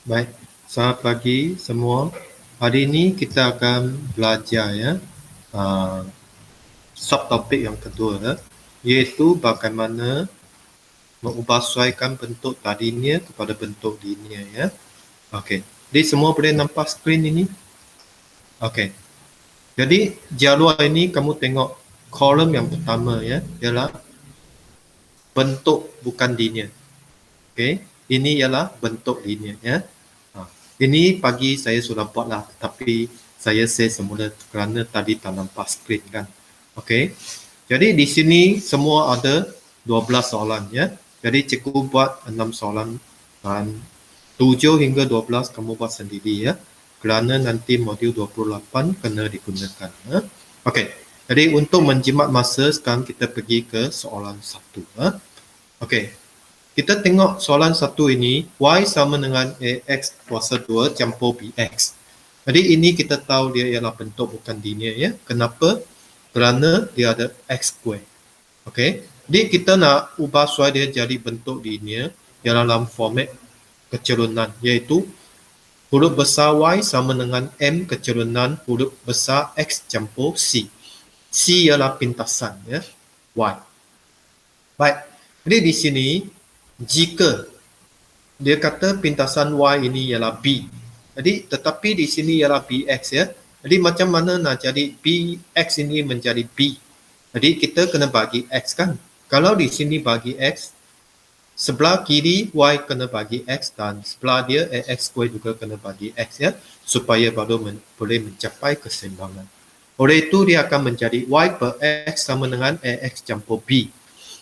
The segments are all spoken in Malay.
Baik, selamat pagi semua. Hari ini kita akan belajar subtopik yang kedua iaitu bagaimana mengubahsuaikan bentuk tadinya kepada bentuk linear ya. Okey. Jadi semua boleh nampak skrin ini? Okey. Jadi jadual ini kamu tengok kolom yang pertama ya, ialah bentuk bukan linear. Okey. Ini ialah bentuk linear ya. Ini pagi saya sudah buatlah, tetapi saya share semula kerana tadi tak nampak skrin kan. Okey. Jadi di sini semua ada 12 soalan ya. Jadi cikgu buat 6 soalan dan 7 hingga 12 kamu buat sendiri ya. Kerana nanti modul 28 kena digunakan ya. Okey. Jadi untuk menjimat masa sekarang kita pergi ke soalan 1 ya. Okey. Kita tengok soalan 1 ini, y sama dengan ax kuasa 2 campur bx. Jadi ini kita tahu dia ialah bentuk bukan linear ya. Kenapa? Kerana dia ada x square. Okey. Jadi kita nak ubah suai dia jadi bentuk linear dalam format kecerunan, iaitu huruf besar y sama dengan m kecerunan huruf besar x campur c. C ialah pintasan ya, y. Baik. Jadi di sini jika dia kata pintasan y ini ialah b. Jadi tetapi di sini ialah bx ya. Jadi macam mana nak jadi bx ini menjadi b? Jadi kita kena bagi x kan. Kalau di sini bagi x, sebelah kiri y kena bagi x dan sebelah dia ax square juga kena bagi x ya, supaya baru boleh mencapai keseimbangan. Oleh itu dia akan menjadi y per x sama dengan ax campur b.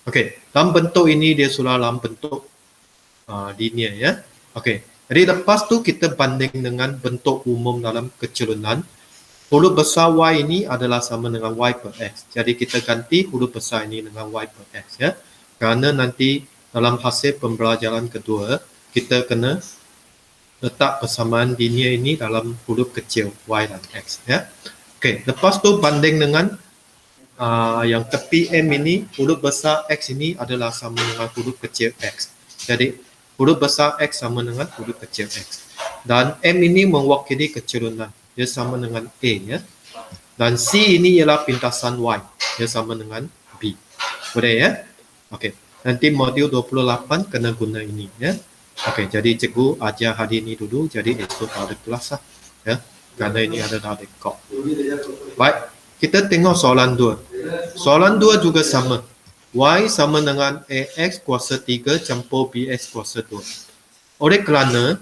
Okey, dalam bentuk ini dia sudah dalam bentuk linear ya. Okey, jadi lepas tu kita banding dengan bentuk umum dalam kecerunan. Huruf besar y ini adalah sama dengan y per x. Jadi kita ganti huruf besar ini dengan y per x ya. Kerana nanti dalam hasil pembelajaran kedua, kita kena letak persamaan linear ini dalam huruf kecil y dan x ya. Okey, lepas tu banding dengan yang tepi M ini, huruf besar X ini adalah sama dengan huruf kecil X. Jadi, huruf besar X sama dengan huruf kecil X. Dan M ini mewakili kecerunan. Dia sama dengan A ya. Dan C ini ialah pintasan Y. Dia sama dengan B. Boleh ya? Okey. Nanti modul 28 kena guna ini ya. Okey, jadi cikgu ajar hari ini dulu. Jadi esok ada kelas lah. Ya. Kerana ini adalah rekod. Baik. Kita tengok soalan 2. Soalan 2 juga sama. Y sama dengan AX kuasa 3 campur BX kuasa 2. Oleh kerana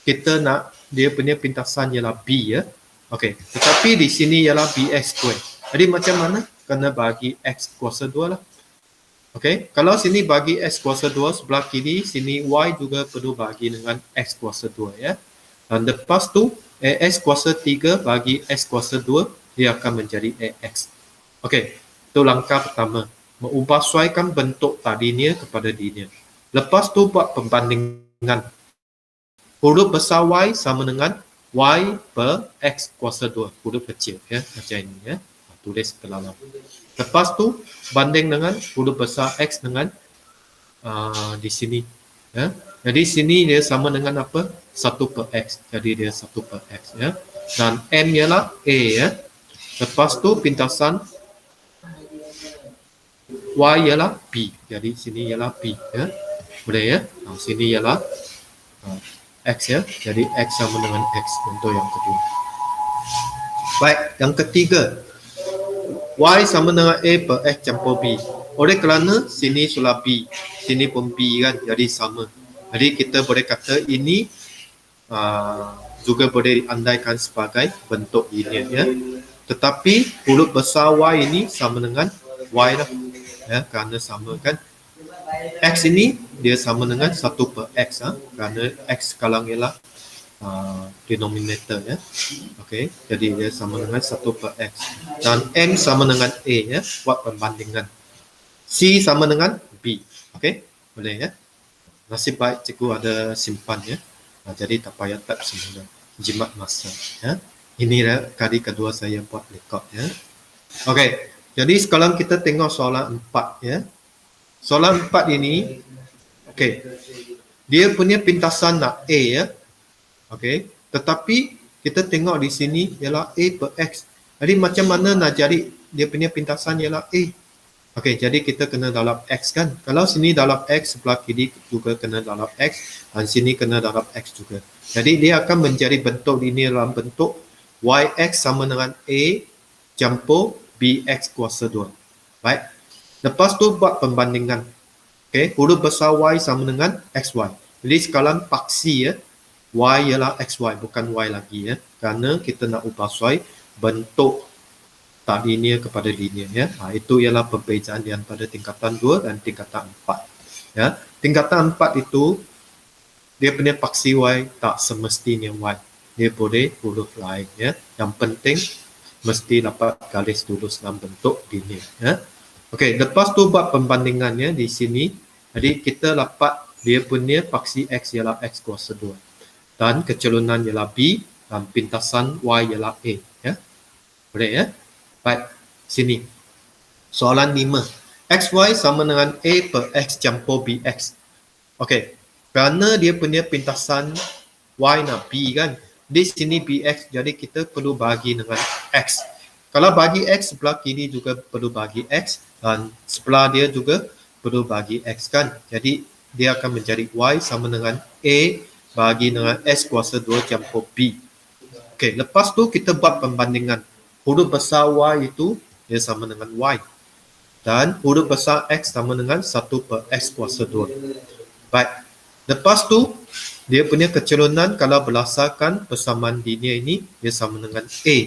kita nak dia punya pintasan ialah B ya. Okey, tetapi di sini ialah BX square. Jadi macam mana? Kena bagi X kuasa 2 lah. Okey, kalau sini bagi X kuasa 2 sebelah kiri, sini Y juga perlu bagi dengan X kuasa 2 ya. Dan lepas tu AX kuasa 3 bagi X kuasa 2, dia akan menjadi AX. Okey, itu langkah pertama. Mengubahsuaikan bentuk tadinya kepada linear. Lepas tu buat pembandingan. Huruf besar Y sama dengan Y per X kuasa 2. Huruf kecil ya, macam ini ya. Tulis ke dalam. Lepas tu banding dengan huruf besar X dengan di sini ya. Jadi sini dia sama dengan apa? 1 per X. Jadi dia 1 per X ya. Dan M ialah A ya. Lepas tu pintasan Y ialah B. Jadi sini ialah B ya. Boleh ya? Sini ialah X ya. Jadi X sama dengan X untuk yang kedua. Baik, yang ketiga. Y sama dengan A per X campur B. Oleh kerana sini sudah B, sini pun B kan, jadi sama. Jadi kita boleh kata ini juga boleh diandaikan sebagai bentuk linear ya. Tetapi huruf besar Y ini sama dengan Y lah ya, kerana sama kan. X ini dia sama dengan 1 per X. Kerana X sekarang ialah denominator ya. Okey, jadi dia sama dengan 1 per X. Dan M sama dengan A ya, buat perbandingan. C sama dengan B. Okey, boleh ya. Nasib baik cikgu ada simpan ya. Jadi tak payah type semula. Jimat masa ya. Ini kali kedua saya buat record ya. Okey, jadi sekarang kita tengok soalan 4 ya. Soalan 4 ini, okey, dia punya pintasan nak A ya. Okey, tetapi kita tengok di sini ialah A per X. Jadi macam mana nak cari dia punya pintasan ialah A? Okey, jadi kita kena darab X kan. Kalau sini darab X, sebelah kiri juga kena darab X, dan sini kena darab X juga. Jadi dia akan menjadi bentuk ini dalam bentuk YX sama dengan A campur BX kuasa 2. Baik. Lepas tu buat pembandingan. Okey, huruf besar Y sama dengan XY. Jadi sekarang paksi ya. Y ialah XY, bukan Y lagi ya. Kerana kita nak ubah suai bentuk tak linear kepada linear ya. Itu ialah perbezaan di antara tingkatan 2 dan tingkatan 4. Ya. Tingkatan 4 itu dia punya paksi Y tak semestinya Y. Dia boleh huruf lain ya. Yang penting mesti dapat garis lurus dalam bentuk linear ya. Okey, lepas tu buat pembandingannya di sini. Jadi kita dapat dia punya paksi X ialah X kuasa 2. Dan kecelunan ialah B dan pintasan Y ialah A ya. Boleh ya? Baik, sini. Soalan 5. XY sama dengan A per X campur BX. Okey, kerana dia punya pintasan Y nak B kan. Di sini BX, jadi kita perlu bagi dengan X. Kalau bagi X, sebelah kiri juga perlu bagi X. Dan sebelah dia juga perlu bagi X kan. Jadi dia akan menjadi Y sama dengan A bagi dengan S kuasa 2 campur B. Okey, lepas tu kita buat pembandingan. Huruf besar Y itu dia sama dengan Y. Dan huruf besar X sama dengan 1 per X kuasa 2. Baik. Lepas tu, dia punya kecelunan kalau berdasarkan persamaan linear ini, dia sama dengan A.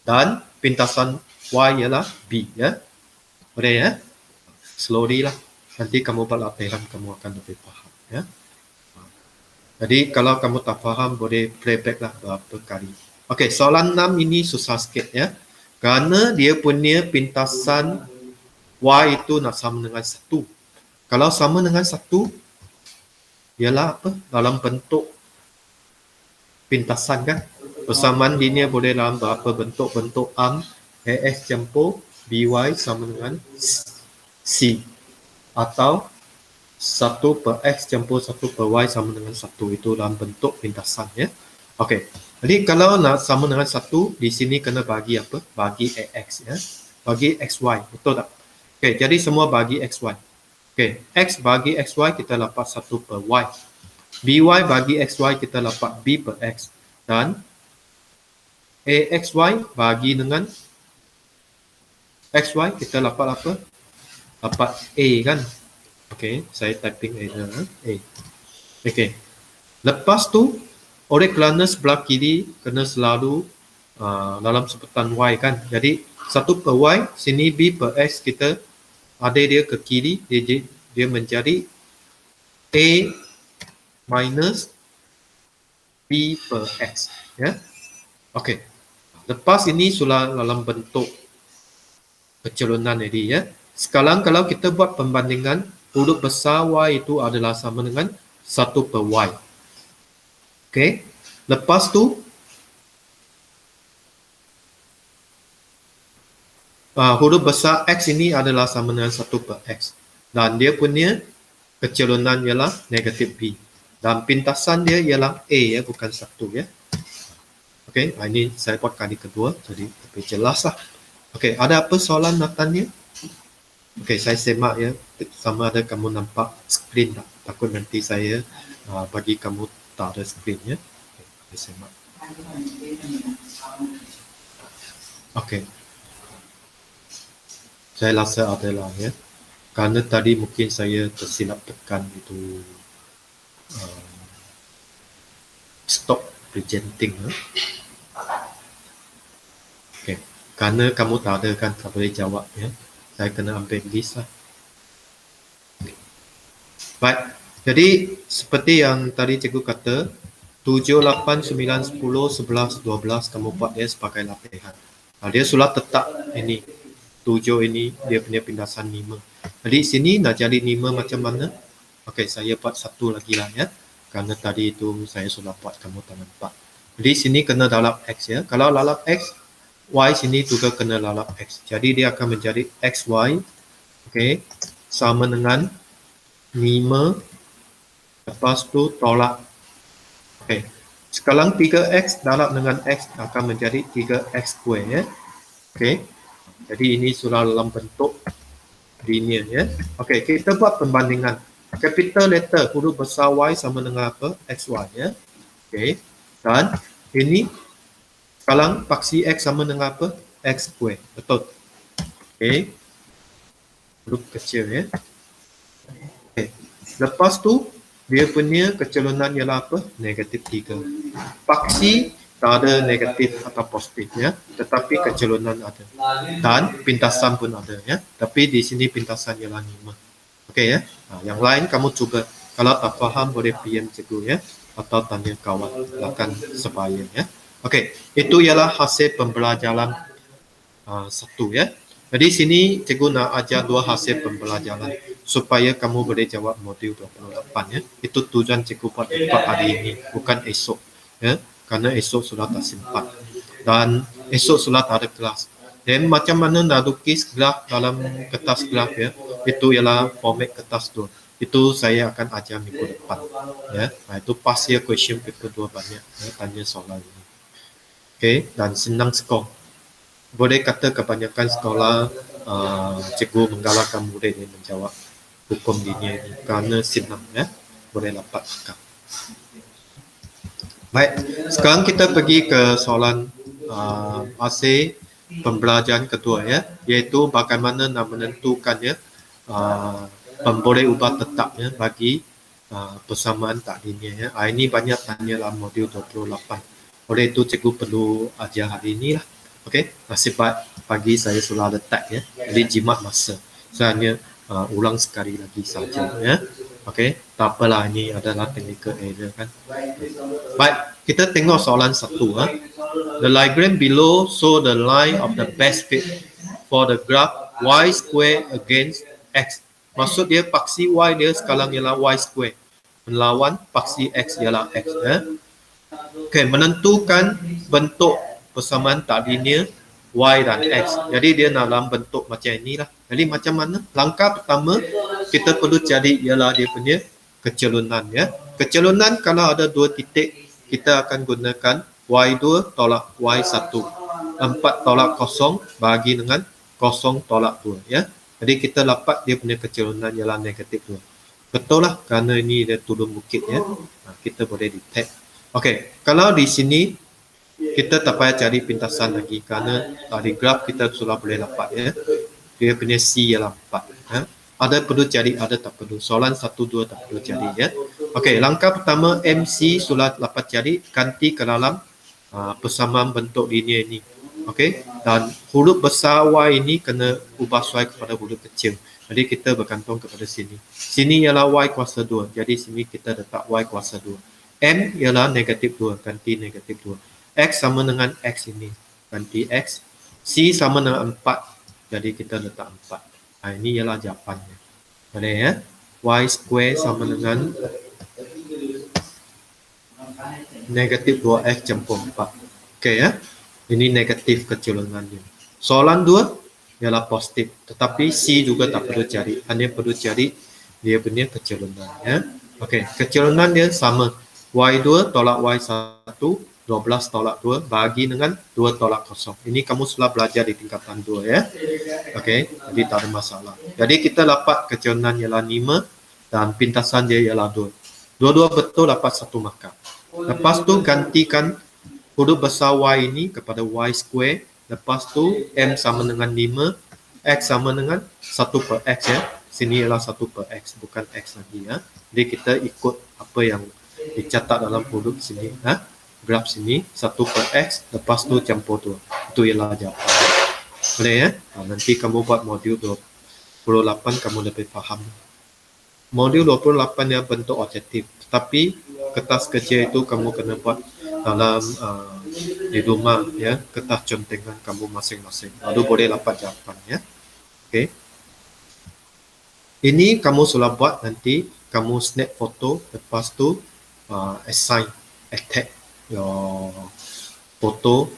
Dan pintasan Y ialah B. Ya. Boleh ya? Slowly lah. Nanti kamu buat latihan, kamu akan lebih faham. Ya. Jadi kalau kamu tak faham, boleh playback lah berapa kali. Okey, soalan 6 ini susah sikit ya. Kerana dia punya pintasan Y itu nak sama dengan 1. Kalau sama dengan 1, ialah apa? Dalam bentuk pintasan kan. Persamaan linear boleh dalam berapa bentuk? Bentuk arm AX campur BY sama dengan C. Atau 1 per X campur 1 per Y sama dengan 1. Itu dalam bentuk pintasan ya. Okey. Jadi kalau nak sama dengan 1, di sini kena bagi apa? Bagi AX ya. Bagi XY. Betul tak? Okey, jadi semua bagi XY. Okey, X bagi XY kita dapat 1 per Y. BY bagi XY kita dapat B per X. Dan AXY bagi dengan XY kita dapat apa? Dapat A kan? Okey, saya typing error. A. Okey. Lepas tu, oleh kerana sebelah kiri kena selalu dalam sebutan Y kan. Jadi 1 per Y, sini B per X kita ada dia ke kiri, dia menjadi A minus B per X. Ya. Okey. Lepas ini sudah dalam bentuk kecelunan tadi ya. Sekarang kalau kita buat pembandingan, huruf besar Y itu adalah sama dengan 1 per Y. Okey. Lepas tu, huruf besar X ini adalah sama dengan 1 per X. Dan dia punya kecelunan ialah negatif B. Dan pintasan dia ialah A ya, bukan 1 ya. Okey, ini saya buat kali kedua, jadi lebih jelas lah. Okey, ada apa soalan nak tanya? Okey, saya semak ya, sama ada kamu nampak skrin tak? Takut nanti saya bagi kamu tak ada skrin ya. Okay, saya semak. Okey. Saya rasa ada lah ya. Kerana tadi mungkin saya tersilap tekan itu stop presenting ya. Okey. Kerana kamu tak ada kan, tak boleh jawab ya. Saya kena ambil list lah. Baik. Jadi seperti yang tadi cikgu kata, 7, 8, 9, 10, 11, 12 kamu buat dia sebagai latihan. Dia sudah tetap ini. 7 ini dia punya pindasan 5. Jadi sini nak jadi 5 macam mana? Okey, saya buat satu lagi lah ya. Karena tadi itu saya sudah buat kamu tak nampak. Jadi sini kena lalap X ya. Kalau lalap X, Y sini juga kena lalap X. Jadi dia akan menjadi XY. Okey. Sama dengan 5. Lepas tu tolak. Okey. Sekarang 3X lalap dengan X akan menjadi 3X square ya. Okey. Jadi ini sudah dalam bentuk linear ya. Okey, kita buat perbandingan. Capital letter huruf besar Y sama dengan apa? XY ya. Okey. Dan ini sekarang paksi X sama dengan apa? X square. Betul. Okey. Huruf kecil ya. Okey. Lepas tu dia punya kecelunan ialah apa? Negatif 3. Paksi tak ada negatif atau positif ya, tetapi kecelunan ada. Dan pintasan pun ada ya. Tapi di sini pintasan ialah 5. Okey ya. Yang lain kamu cuba. Kalau tak faham boleh PM cikgu ya, atau tanya kawan akan supaya ya. Okey, itu ialah hasil pembelajaran satu ya. Jadi sini cikgu nak ajar 2 hasil pembelajaran supaya kamu boleh jawab modul 28 ya. Itu tujuan cikgu buat untuk hari ini, bukan esok ya. Karena esok sudah tak sempat dan esok sudah tak ada kelas. Dan macam mana nak lukis graf dalam kertas graf ya, itu ialah format kertas tu. Itu saya akan ajar minggu depan ya. Itu past year question paper 2 banyak ya, tanya soalan ini. Okey, dan senang skor. Boleh kata kebanyakan sekolah cikgu menggalakkan murid yang menjawab hukum linear ini kerana senang ya, boleh dapat markah. Baik, sekarang kita pergi ke soalan hasil pembelajaran kedua ya, iaitu bagaimana nak menentukan ya pemboleh ubah tetap ya bagi persamaan tak linear ya. Ini banyak tanya dalam modul 28. Oleh itu cikgu perlu ajar hari ini lah. Okey, nasib baik pagi saya sudah letak ya. Jadi jimat masa. Saya hanya ulang sekali lagi saja ya. Okey, tak apalah, ini adalah technical error kan. Baik, kita tengok soalan satu. The diagram below show the line of the best fit for the graph y square against x. Maksud dia paksi y dia sekarang ialah y square. Melawan paksi x ialah x ya. Okey, menentukan bentuk persamaan tak linear y dan x. Jadi dia dalam bentuk macam inilah. Jadi macam mana? Langkah pertama kita perlu cari ialah dia punya kecelunan ya. Kecelunan kalau ada 2 titik kita akan gunakan y2 tolak y1. 4 tolak 0 bagi dengan 0 tolak 2 ya. Jadi kita dapat dia punya kecelunan ialah negatif 2. Betul lah kerana ini dia turun bukit ya. Kita boleh detect. Okey, kalau di sini kita tak payah cari pintasan lagi kerana di graf kita sudah boleh dapat ya. Dia punya C ialah 4 ya. Ada perlu cari, ada tak perlu. Soalan 1, 2 tak perlu cari ya. Okey, langkah pertama MC sudah dapat cari, ganti ke dalam persamaan bentuk linear ini. Okey, dan huruf besar Y ini kena ubah sesuai kepada huruf kecil. Jadi kita bergantung kepada sini. Sini ialah Y kuasa 2. Jadi sini kita letak Y kuasa 2. M ialah negatif 2, ganti negatif 2. X sama dengan X ini, ganti X. C sama dengan 4, jadi kita letak 4. Ini ialah jawapannya. Boleh ya? Y square sama dengan negatif 2X campur 4. Okey ya? Ini negatif kecelunannya. Soalan 2 ialah positif. Tetapi C juga tak perlu cari. Hanya perlu cari dia punya kecelunan. Ya? Okey, kecelunan dia sama. Y2 tolak Y1, 12 tolak 2 bagi dengan 2 tolak 0. Ini kamu sudah belajar di tingkatan 2 ya. Okey, jadi tak ada masalah. Jadi kita dapat kecelunan ialah 5 dan pintasan dia ialah 2. Dua-dua betul, dapat 1 markah. Lepas tu gantikan huruf besar Y ini kepada Y square. Lepas tu M sama dengan 5, X sama dengan 1 per X ya. Sini ialah 1 per X, bukan X lagi ya. Jadi kita ikut apa yang dicatat dalam huruf sini. Graf sini 1 per X, lepas tu campur 2. Itu ialah jawapan. Boleh ya? Nanti kamu buat modul 28 kamu lebih faham. Modul 28 yang bentuk objektif. Tapi kertas kecil itu kamu kena buat dalam di rumah ya, kertas contengan kamu masing-masing. Lalu boleh dapat jawapan ya. Okey. Ini kamu sudah buat, nanti kamu snap foto, lepas tu assign, attach your photo,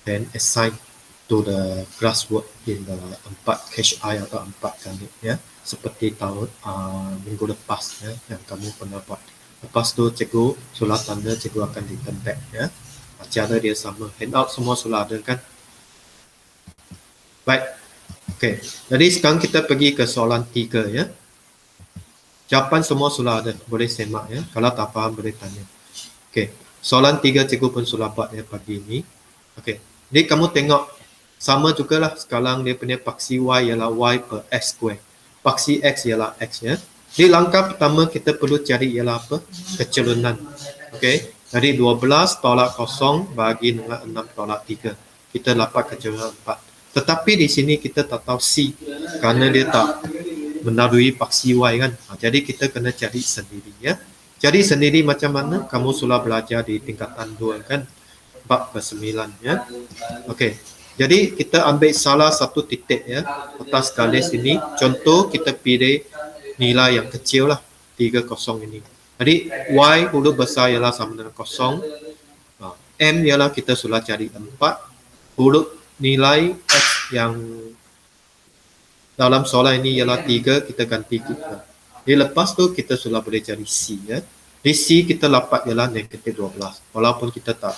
then assign to the classwork in the 4 HI atau 4 kanit ya, seperti tahun minggu lepas ya yang kamu pernah buat. Lepas tu cikgu sudah tanda, cikgu akan dikontak ya. Cara dia sama, handout semua sudah ada kan. Baik. Okey, jadi sekarang kita pergi ke soalan 3 ya. Jawapan semua sudah ada, boleh semak ya. Kalau tak faham boleh tanya. Okey, soalan 3 cikgu pun sudah buat ya pagi ini. Okey, jadi kamu tengok sama jugalah sekarang dia punya paksi Y ialah Y per X square. Paksi X ialah X ya. Jadi langkah pertama kita perlu cari ialah apa? Kecelunan. Okey, jadi 12 tolak 0 bagi dengan 6 tolak 3. Kita dapat kecelunan 4. Tetapi di sini kita tak tahu C kerana dia tak melalui paksi Y kan. Jadi kita kena cari sendiri ya. Cari sendiri macam mana? Kamu sudah belajar di tingkatan 2 kan. Bab ke-9 ya. Okey. Jadi kita ambil salah satu titik ya atas garis ini. Contoh kita pilih nilai yang kecil lah, 30 ini. Jadi Y huruf besar ialah sama dengan 0. M ialah kita sudah cari 4. Huruf nilai X yang dalam soalan ini ialah 3, kita ganti kita. Jadi lepas tu kita sudah boleh cari C ya. Di C kita dapat ialah negatif 12. Walaupun kita tak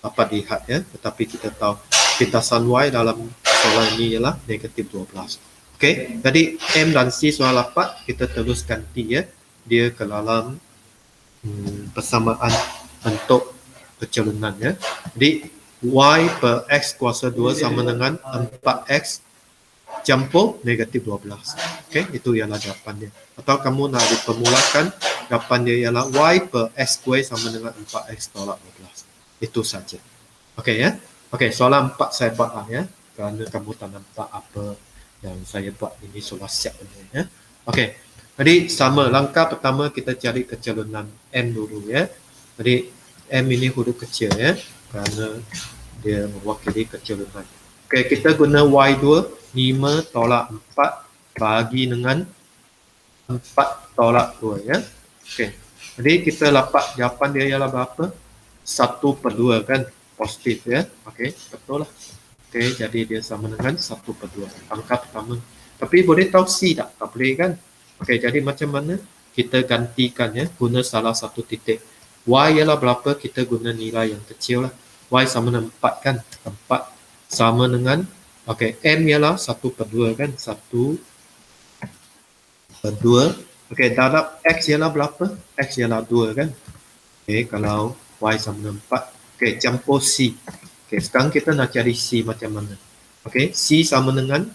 dapat lihat ya, tetapi kita tahu pintasan Y dalam soalan ini ialah negatif 12. Okey, jadi M dan C sudah dapat, kita terus ganti ya dia ke dalam persamaan bentuk kecelunan ya. Jadi Y per X kuasa 2 sama dengan 4X campur negatif 12. Okey, itu ialah jawapan dia. Atau kamu nak dipermulakan, jawapan dia ialah Y per X square sama dengan 4X tolak 12. Itu saja. Okey ya. Okey, soalan 4 saya buat lah ya. Kerana kamu tak nampak apa yang saya buat ini sudah siap ya. Okey. Jadi sama, langkah pertama kita cari kecelunan M dulu ya. Jadi M ini huruf kecil ya, kerana dia mewakili kecelunan. Okey, kita guna Y2, 5 tolak 4 bagi dengan 4 tolak 2 ya. Okey. Jadi kita dapat jawapan dia ialah berapa? 1/2 kan, positif ya. Okey, betul lah. Okey, jadi dia sama dengan 1/2. Langkah pertama. Tapi boleh tahu C tak? Tak boleh kan? Okey, jadi macam mana? Kita gantikan ya, guna salah satu titik. Y ialah berapa? Kita guna nilai yang kecil lah. Y sama dengan 4 kan? 4 sama dengan, okey, M ialah 1/2 kan? 1/2. Okey, darab X ialah berapa? X ialah 2 kan? Okey, kalau Y sama dengan 4. Okey, campur C. Okey, sekarang kita nak cari C macam mana? Okey, C sama dengan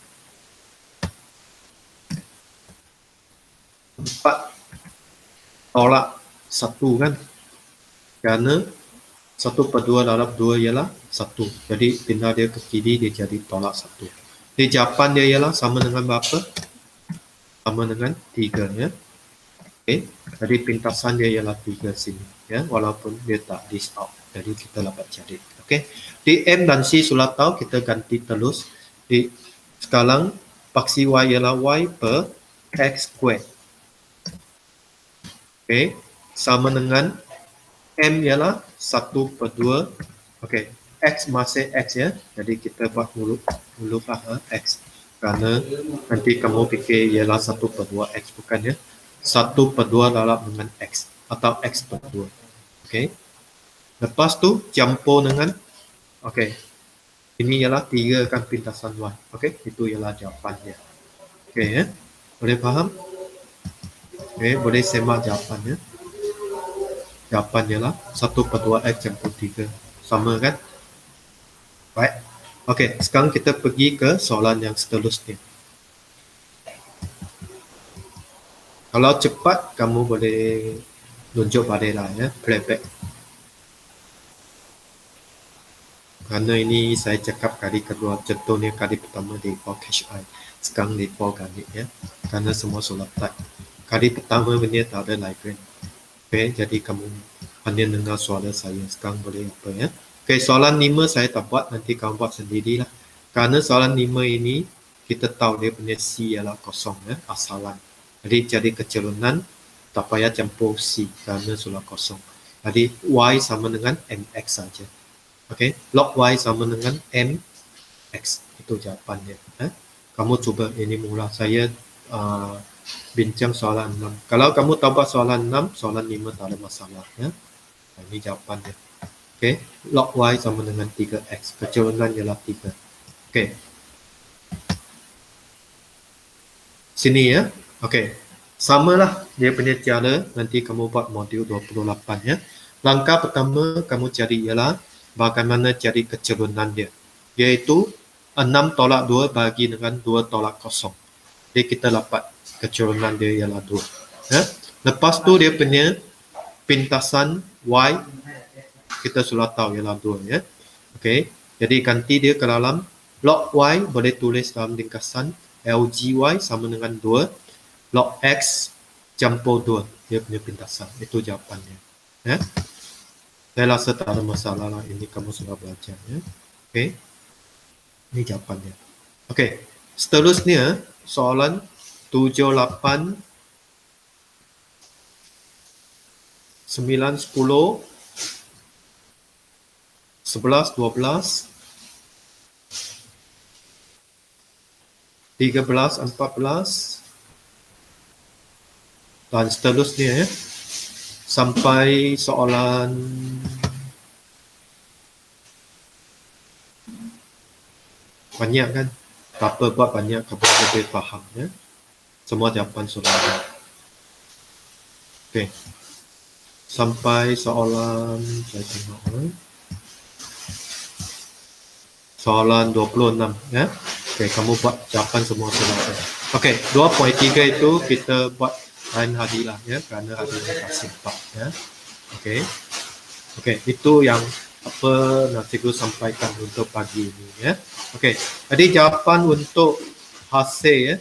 4 tolak 1 kan? Kerana 1/2 darab 2 ialah 1. Jadi pindah dia ke kiri, dia jadi tolak 1. Jadi jawapan dia ialah sama dengan berapa? Sama dengan 3 ya. Okey, jadi pintasan dia ialah 3 sini ya, walaupun dia tak list out. Jadi kita dapat cari. Okey. Di M dan C sudah tahu, kita ganti terus. Di sekarang paksi Y ialah Y per X square. Okey, sama dengan M ialah 1/2. Okey, X masih X ya. Jadi kita buat huruf X. Kerana nanti kamu fikir ialah 1/2 X, bukan ya. 1/2 darab dengan X atau X/2. Okey. Lepas tu campur dengan, okey, ini ialah 3 kan pintasan Y. Okey, itu ialah jawapannya. Okey ya. Boleh faham? Okey, boleh semak jawapannya. Jawapan ialah 1/2 X campur 3. Sama kan? Baik. Okey, sekarang kita pergi ke soalan yang seterusnya. Kalau cepat, kamu boleh tunjuk balik lah ya, playback. Kerana ini saya cakap kali kedua, contohnya kali pertama di 4 HI. Sekarang di 4 kali ya. Kerana semua sudah type. Kali pertama punya tak ada live. Okay, jadi kamu hanya dengar suara saya. Sekarang boleh apa ya. Okay, soalan 5 saya tak buat. Nanti kamu buat sendirilah. Kerana soalan 5 ini, kita tahu dia punya C ialah kosong ya, asalan. Jadi kecerunan, tak payah campur C kerana sudah kosong. Jadi Y sama dengan MX saja. Okay, log Y sama dengan MX. Itu jawapannya. Kamu cuba ini mula saya bincang soalan 6. Kalau kamu tahu buat soalan 6, soalan 5 tak ada masalah. Ya. Ini jawapannya. Okay, log Y sama dengan 3X. Kecerunan ialah 3. Okay. Sini ya. Okay. Samalah dia punya cara. Nanti kamu buat modul 28 ya. Langkah pertama kamu cari ialah bagaimana cari kecerunan dia. Iaitu 6 tolak 2 bagi dengan 2 tolak kosong. Jadi kita dapat kecerunan dia ialah 2. Ya. Lepas tu dia punya pintasan Y kita sudah tahu ialah 2 ya. Okay. Jadi ganti dia ke dalam log Y boleh tulis dalam ringkasan LGY sama dengan 2. Log X campur 2. Dia punya pintasan. Itu jawapannya. Ya. Saya rasa tak ada masalah lah. Ini kamu sudah belajar. Ya. Okay. Ini jawapannya. Okay. Seterusnya soalan 7, 8, 9, 10, 11, 12, 13, 14 dan seterusnya ya. Sampai soalan banyak kan. Tak apa buat banyak, kamu lebih faham ya. Semua jawapan sudah ada. Okey. Sampai soalan saya tengok soalan 26 ya. Okey, kamu buat jawapan semua sudah ada. Okey, 2.3 itu kita buat lain hari lah ya, kerana hari ini kasih 4 ya. Okey. Okey, itu yang apa nak cikgu sampaikan untuk pagi ini ya. Okey, jadi jawapan untuk hasil ya.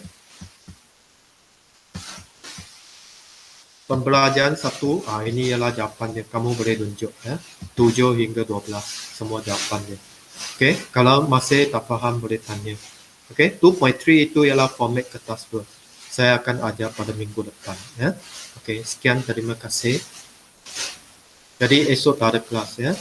Pembelajaran 1, ini ialah jawapannya. Kamu boleh tunjuk ya. 7 hingga 12 semua jawapannya. Okey, kalau masih tak faham boleh tanya. Okey, 2.3 itu ialah format kertas Word. Saya akan ajar pada minggu depan ya. Okey, sekian, terima kasih. Jadi esok tak ada kelas ya.